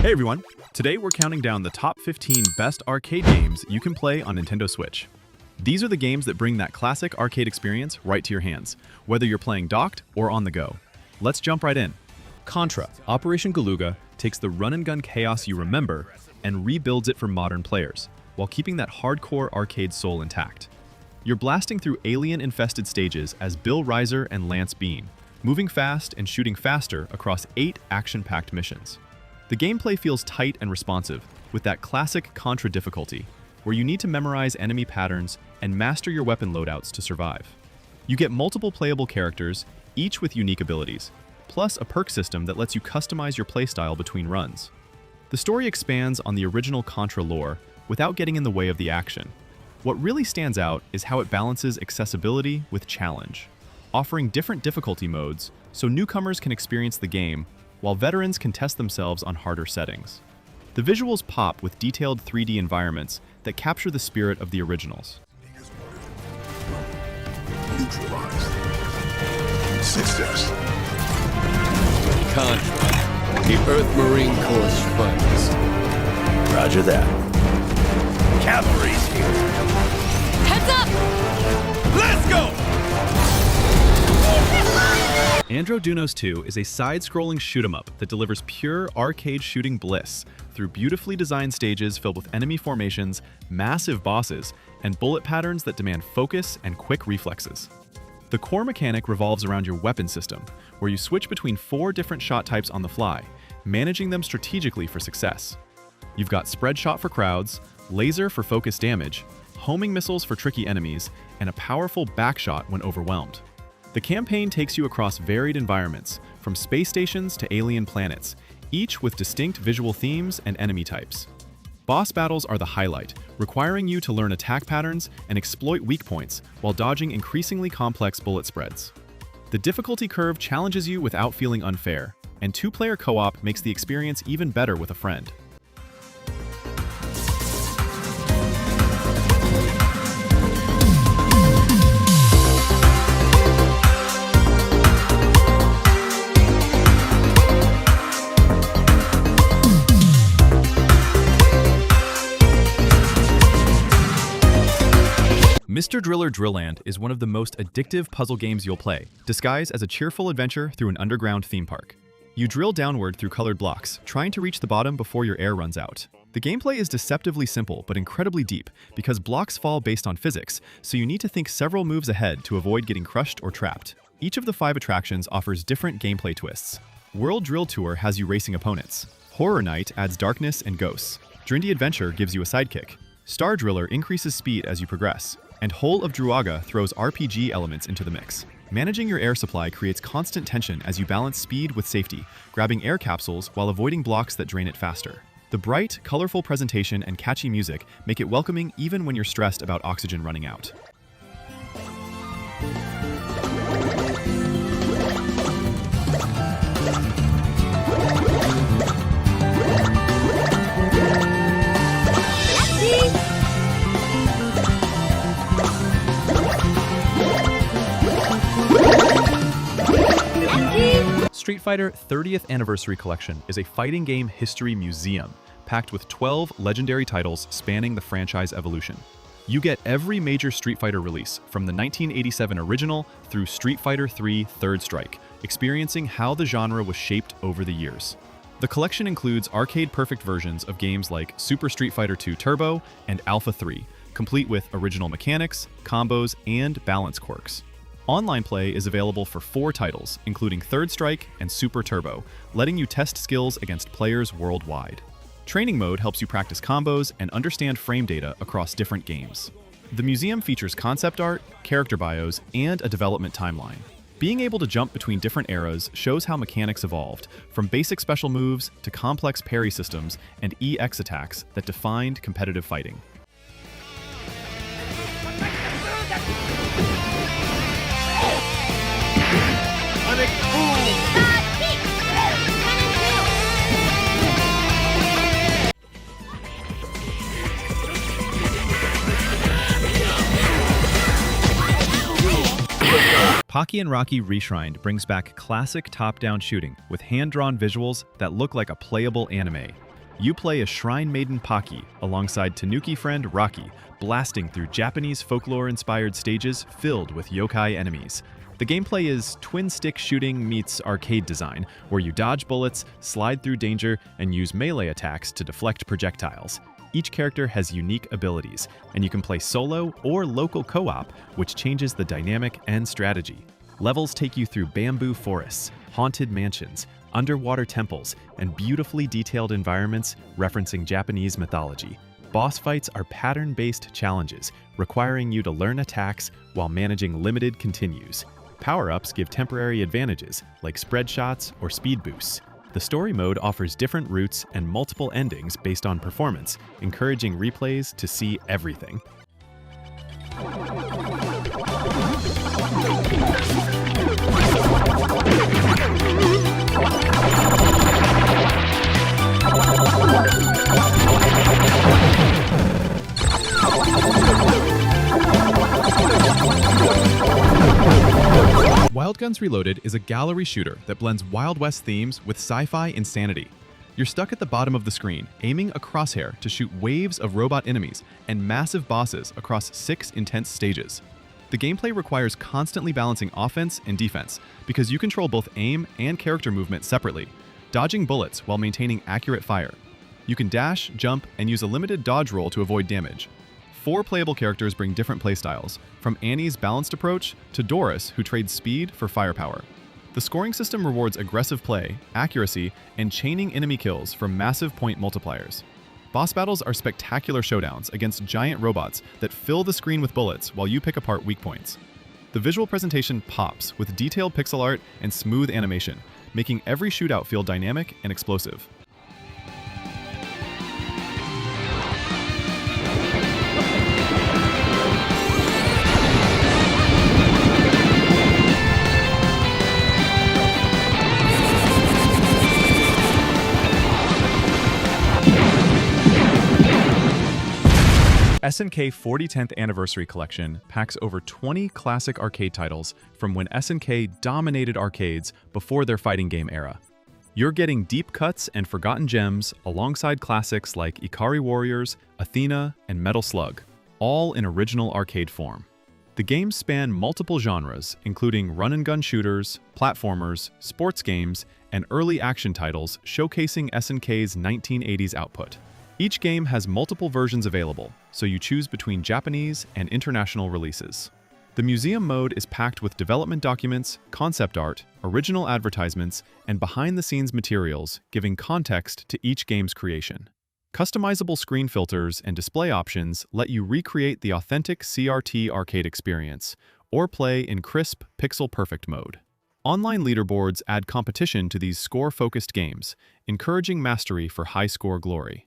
Hey everyone! Today we're counting down the top 15 best arcade games you can play on Nintendo Switch. These are the games that bring that classic arcade experience right to your hands, whether you're playing docked or on the go. Let's jump right in. Contra, Operation Galuga, takes the run-and-gun chaos you remember and rebuilds it for modern players, while keeping that hardcore arcade soul intact. You're blasting through alien-infested stages as Bill Riser and Lance Bean, moving fast and shooting faster across 8 action-packed missions. The gameplay feels tight and responsive, with that classic Contra difficulty, where you need to memorize enemy patterns and master your weapon loadouts to survive. You get multiple playable characters, each with unique abilities, plus a perk system that lets you customize your playstyle between runs. The story expands on the original Contra lore without getting in the way of the action. What really stands out is how it balances accessibility with challenge, offering different difficulty modes so newcomers can experience the game while veterans can test themselves on harder settings. The visuals pop with detailed 3D environments that capture the spirit of the originals. Neutralized. Success. Contra, the Earth Marine Corps finest. Roger that. Cavalry's here. Heads up! Let's go! Andro Dunos 2 is a side-scrolling shoot-'em-up that delivers pure arcade shooting bliss through beautifully designed stages filled with enemy formations, massive bosses, and bullet patterns that demand focus and quick reflexes. The core mechanic revolves around your weapon system, where you switch between 4 different shot types on the fly, managing them strategically for success. You've got spread shot for crowds, laser for focus damage, homing missiles for tricky enemies, and a powerful backshot when overwhelmed. The campaign takes you across varied environments, from space stations to alien planets, each with distinct visual themes and enemy types. Boss battles are the highlight, requiring you to learn attack patterns and exploit weak points while dodging increasingly complex bullet spreads. The difficulty curve challenges you without feeling unfair, and 2-player co-op makes the experience even better with a friend. Mr. Driller DrillLand is one of the most addictive puzzle games you'll play, disguised as a cheerful adventure through an underground theme park. You drill downward through colored blocks, trying to reach the bottom before your air runs out. The gameplay is deceptively simple but incredibly deep because blocks fall based on physics, so you need to think several moves ahead to avoid getting crushed or trapped. Each of the 5 attractions offers different gameplay twists. World Drill Tour has you racing opponents. Horror Night adds darkness and ghosts. Drindy Adventure gives you a sidekick. Star Driller increases speed as you progress. And Hole of Druaga throws RPG elements into the mix. Managing your air supply creates constant tension as you balance speed with safety, grabbing air capsules while avoiding blocks that drain it faster. The bright, colorful presentation and catchy music make it welcoming even when you're stressed about oxygen running out. Street Fighter 30th Anniversary Collection is a fighting game history museum, packed with 12 legendary titles spanning the franchise evolution. You get every major Street Fighter release, from the 1987 original through Street Fighter III Third Strike, experiencing how the genre was shaped over the years. The collection includes arcade-perfect versions of games like Super Street Fighter II Turbo and Alpha 3, complete with original mechanics, combos, and balance quirks. Online play is available for 4 titles, including Third Strike and Super Turbo, letting you test skills against players worldwide. Training mode helps you practice combos and understand frame data across different games. The museum features concept art, character bios, and a development timeline. Being able to jump between different eras shows how mechanics evolved, from basic special moves to complex parry systems and EX attacks that defined competitive fighting. Pocky and Rocky Reshrined brings back classic top-down shooting with hand-drawn visuals that look like a playable anime. You play a shrine maiden Pocky alongside Tanuki friend Rocky, blasting through Japanese folklore-inspired stages filled with yokai enemies. The gameplay is twin-stick shooting meets arcade design, where you dodge bullets, slide through danger, and use melee attacks to deflect projectiles. Each character has unique abilities, and you can play solo or local co-op, which changes the dynamic and strategy. Levels take you through bamboo forests, haunted mansions, underwater temples, and beautifully detailed environments referencing Japanese mythology. Boss fights are pattern-based challenges, requiring you to learn attacks while managing limited continues. Power-ups give temporary advantages, like spread shots or speed boosts. The story mode offers different routes and multiple endings based on performance, encouraging replays to see everything. Wild Guns Reloaded is a gallery shooter that blends Wild West themes with sci-fi insanity. You're stuck at the bottom of the screen, aiming a crosshair to shoot waves of robot enemies and massive bosses across 6 intense stages. The gameplay requires constantly balancing offense and defense, because you control both aim and character movement separately, dodging bullets while maintaining accurate fire. You can dash, jump, and use a limited dodge roll to avoid damage. 4 playable characters bring different playstyles, from Annie's balanced approach to Doris, who trades speed for firepower. The scoring system rewards aggressive play, accuracy, and chaining enemy kills from massive point multipliers. Boss battles are spectacular showdowns against giant robots that fill the screen with bullets while you pick apart weak points. The visual presentation pops with detailed pixel art and smooth animation, making every shootout feel dynamic and explosive. SNK 40 10th Anniversary Collection packs over 20 classic arcade titles from when SNK dominated arcades before their fighting game era. You're getting deep cuts and forgotten gems alongside classics like Ikari Warriors, Athena, and Metal Slug, all in original arcade form. The games span multiple genres, including run-and-gun shooters, platformers, sports games, and early action titles showcasing SNK's 1980s output. Each game has multiple versions available, so you choose between Japanese and international releases. The museum mode is packed with development documents, concept art, original advertisements, and behind-the-scenes materials giving context to each game's creation. Customizable screen filters and display options let you recreate the authentic CRT arcade experience, or play in crisp, pixel-perfect mode. Online leaderboards add competition to these score-focused games, encouraging mastery for high-score glory.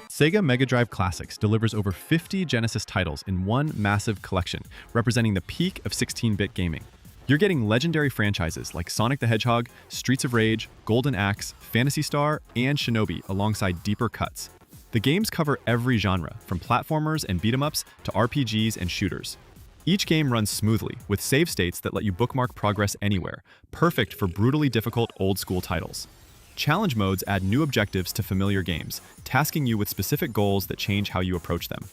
Sega Mega Drive Classics delivers over 50 Genesis titles in one massive collection, representing the peak of 16-bit gaming. You're getting legendary franchises like Sonic the Hedgehog, Streets of Rage, Golden Axe, Phantasy Star, and Shinobi alongside deeper cuts. The games cover every genre, from platformers and beat-em-ups to RPGs and shooters. Each game runs smoothly, with save states that let you bookmark progress anywhere, perfect for brutally difficult old-school titles. Challenge modes add new objectives to familiar games, tasking you with specific goals that change how you approach them.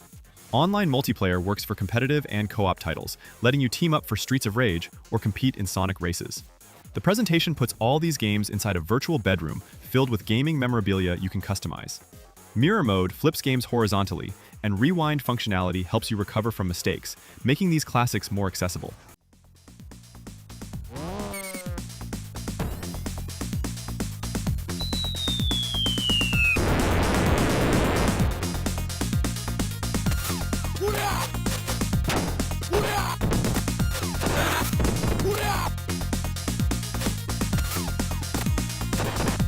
Online multiplayer works for competitive and co-op titles, letting you team up for Streets of Rage or compete in Sonic races. The presentation puts all these games inside a virtual bedroom filled with gaming memorabilia you can customize. Mirror mode flips games horizontally, and rewind functionality helps you recover from mistakes, making these classics more accessible.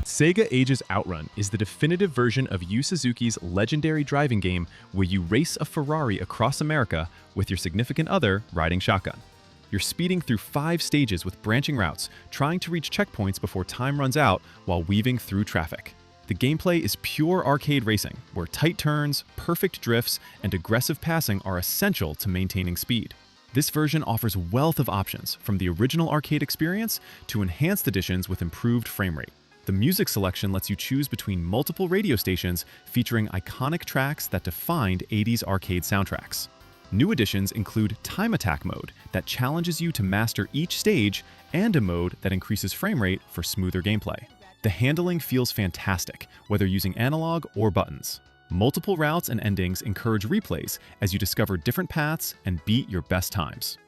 Sega Ages Out Run is the definitive version of Yu Suzuki's legendary driving game where you race a Ferrari across America with your significant other riding shotgun. You're speeding through 5 stages with branching routes, trying to reach checkpoints before time runs out while weaving through traffic. The gameplay is pure arcade racing, where tight turns, perfect drifts, and aggressive passing are essential to maintaining speed. This version offers a wealth of options, from the original arcade experience to enhanced editions with improved frame rate. The music selection lets you choose between multiple radio stations featuring iconic tracks that defined 80s arcade soundtracks. New additions include Time Attack mode that challenges you to master each stage, and a mode that increases frame rate for smoother gameplay. The handling feels fantastic, whether using analog or buttons. Multiple routes and endings encourage replays as you discover different paths and beat your best times.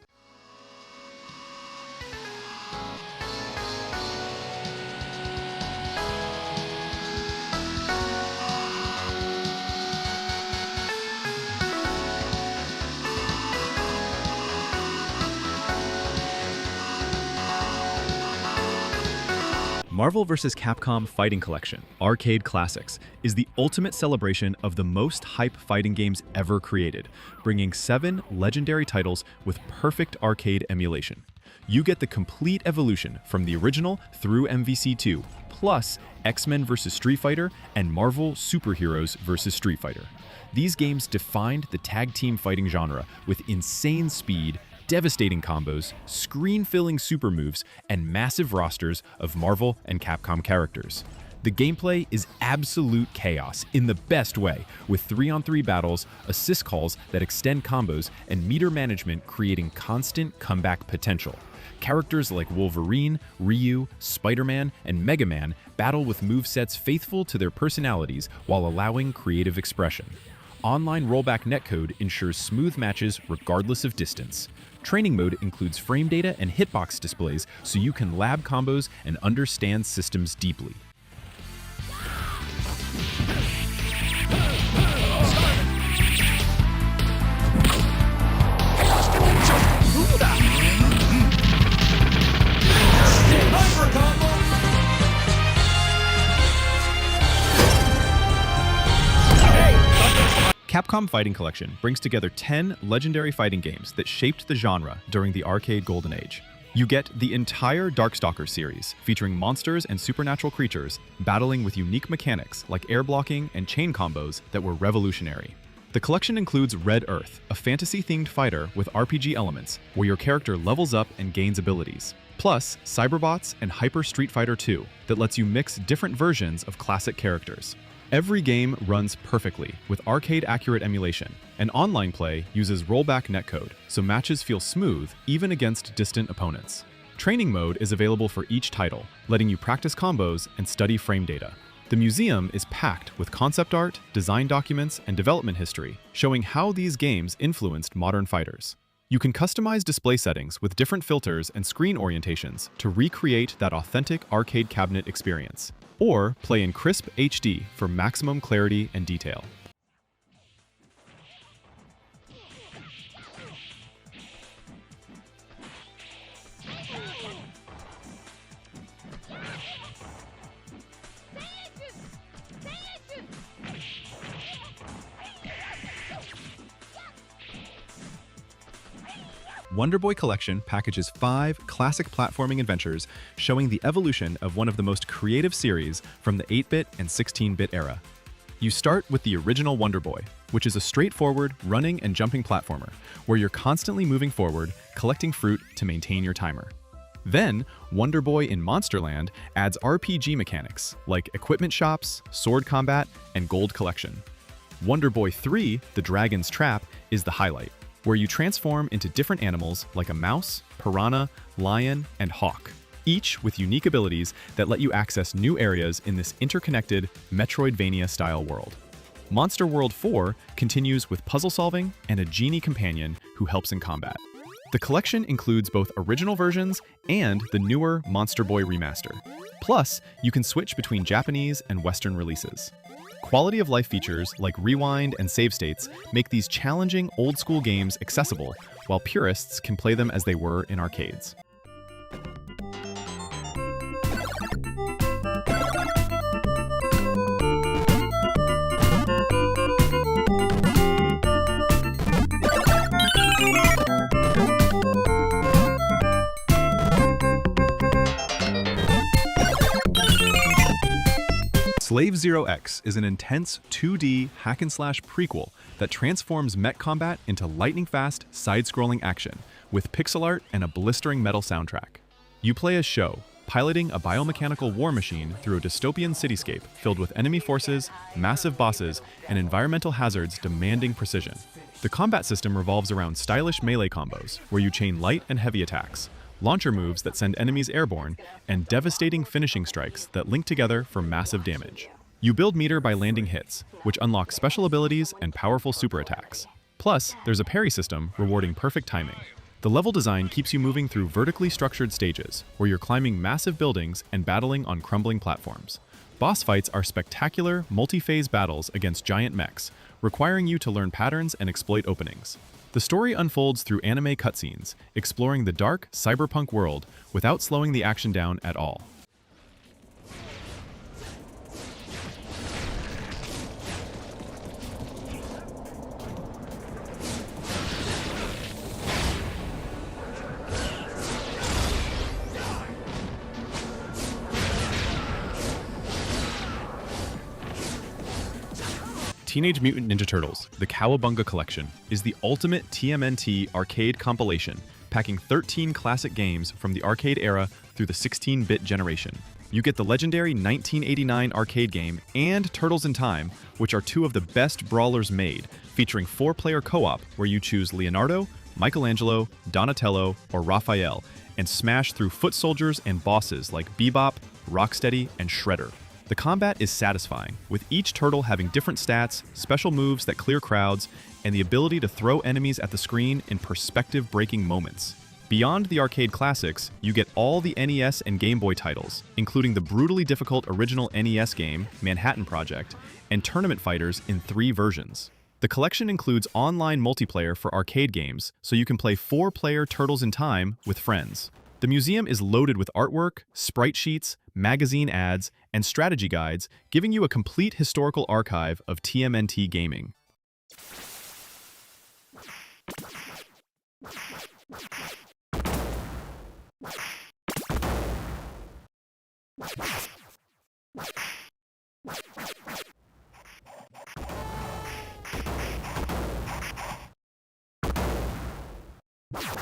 Marvel vs. Capcom Fighting Collection Arcade Classics is the ultimate celebration of the most hype fighting games ever created, bringing 7 legendary titles with perfect arcade emulation. You get the complete evolution from the original through MVC2, plus X-Men vs. Street Fighter and Marvel Superheroes vs. Street Fighter. These games defined the tag team fighting genre with insane speed, devastating combos, screen-filling super moves, and massive rosters of Marvel and Capcom characters. The gameplay is absolute chaos in the best way, with 3-on-3 battles, assist calls that extend combos, and meter management creating constant comeback potential. Characters like Wolverine, Ryu, Spider-Man, and Mega Man battle with movesets faithful to their personalities while allowing creative expression. Online rollback netcode ensures smooth matches regardless of distance. Training mode includes frame data and hitbox displays so you can lab combos and understand systems deeply. Capcom Fighting Collection brings together 10 legendary fighting games that shaped the genre during the arcade golden age. You get the entire Darkstalkers series, featuring monsters and supernatural creatures battling with unique mechanics like air blocking and chain combos that were revolutionary. The collection includes Red Earth, a fantasy-themed fighter with RPG elements where your character levels up and gains abilities. Plus, Cyberbots and Hyper Street Fighter 2 that lets you mix different versions of classic characters. Every game runs perfectly with arcade-accurate emulation, and online play uses rollback netcode, so matches feel smooth even against distant opponents. Training mode is available for each title, letting you practice combos and study frame data. The museum is packed with concept art, design documents, and development history, showing how these games influenced modern fighters. You can customize display settings with different filters and screen orientations to recreate that authentic arcade cabinet experience, or play in crisp HD for maximum clarity and detail. Wonder Boy Collection packages 5 classic platforming adventures showing the evolution of one of the most creative series from the 8-bit and 16-bit era. You start with the original Wonder Boy, which is a straightforward running and jumping platformer where you're constantly moving forward, collecting fruit to maintain your timer. Then, Wonder Boy in Monsterland adds RPG mechanics like equipment shops, sword combat, and gold collection. Wonder Boy 3, The Dragon's Trap, is the highlight, where you transform into different animals like a mouse, piranha, lion, and hawk, each with unique abilities that let you access new areas in this interconnected Metroidvania-style world. Monster World 4 continues with puzzle solving and a genie companion who helps in combat. The collection includes both original versions and the newer Monster Boy remaster. Plus, you can switch between Japanese and Western releases. Quality of life features like rewind and save states make these challenging old-school games accessible, while purists can play them as they were in arcades. Slave Zero X is an intense 2D hack-and-slash prequel that transforms mech combat into lightning-fast, side-scrolling action, with pixel art and a blistering metal soundtrack. You play as Sho, piloting a biomechanical war machine through a dystopian cityscape filled with enemy forces, massive bosses, and environmental hazards demanding precision. The combat system revolves around stylish melee combos, where you chain light and heavy attacks, launcher moves that send enemies airborne, and devastating finishing strikes that link together for massive damage. You build meter by landing hits, which unlock special abilities and powerful super attacks. Plus, there's a parry system rewarding perfect timing. The level design keeps you moving through vertically structured stages, where you're climbing massive buildings and battling on crumbling platforms. Boss fights are spectacular, multi-phase battles against giant mechs, requiring you to learn patterns and exploit openings. The story unfolds through anime cutscenes, exploring the dark, cyberpunk world without slowing the action down at all. Teenage Mutant Ninja Turtles: The Cowabunga Collection is the ultimate TMNT arcade compilation, packing 13 classic games from the arcade era through the 16-bit generation. You get the legendary 1989 arcade game and Turtles in Time, which are two of the best brawlers made, featuring 4-player co-op where you choose Leonardo, Michelangelo, Donatello, or Raphael, and smash through foot soldiers and bosses like Bebop, Rocksteady, and Shredder. The combat is satisfying, with each turtle having different stats, special moves that clear crowds, and the ability to throw enemies at the screen in perspective-breaking moments. Beyond the arcade classics, you get all the NES and Game Boy titles, including the brutally difficult original NES game, Manhattan Project, and Tournament Fighters in 3 versions. The collection includes online multiplayer for arcade games, so you can play 4-player Turtles in Time with friends. The museum is loaded with artwork, sprite sheets, magazine ads, and strategy guides, giving you a complete historical archive of TMNT gaming.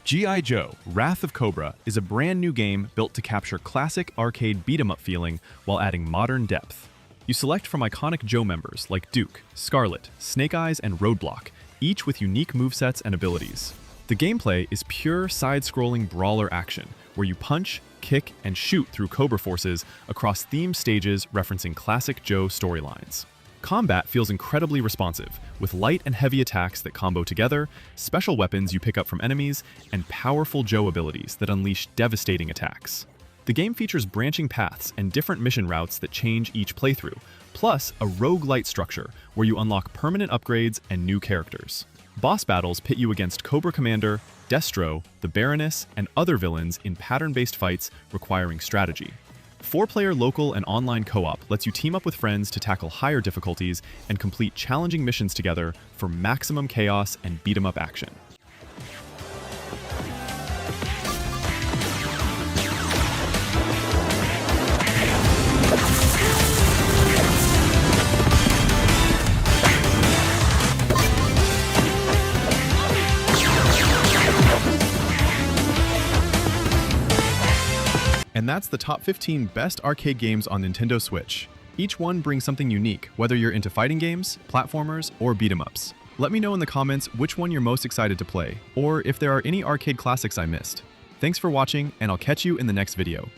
G.I. Joe: Wrath of Cobra is a brand new game built to capture classic arcade beat-em-up feeling while adding modern depth. You select from iconic Joe members like Duke, Scarlet, Snake Eyes, and Roadblock, each with unique movesets and abilities. The gameplay is pure side-scrolling brawler action, where you punch, kick, and shoot through Cobra forces across themed stages referencing classic Joe storylines. Combat feels incredibly responsive, with light and heavy attacks that combo together, special weapons you pick up from enemies, and powerful Joe abilities that unleash devastating attacks. The game features branching paths and different mission routes that change each playthrough, plus a roguelite structure where you unlock permanent upgrades and new characters. Boss battles pit you against Cobra Commander, Destro, the Baroness, and other villains in pattern-based fights requiring strategy. 4-player local and online co-op lets you team up with friends to tackle higher difficulties and complete challenging missions together for maximum chaos and beat-em-up action. And that's the top 15 best arcade games on Nintendo Switch. Each one brings something unique, whether you're into fighting games, platformers, or beat-em-ups. Let me know in the comments which one you're most excited to play, or if there are any arcade classics I missed. Thanks for watching, and I'll catch you in the next video.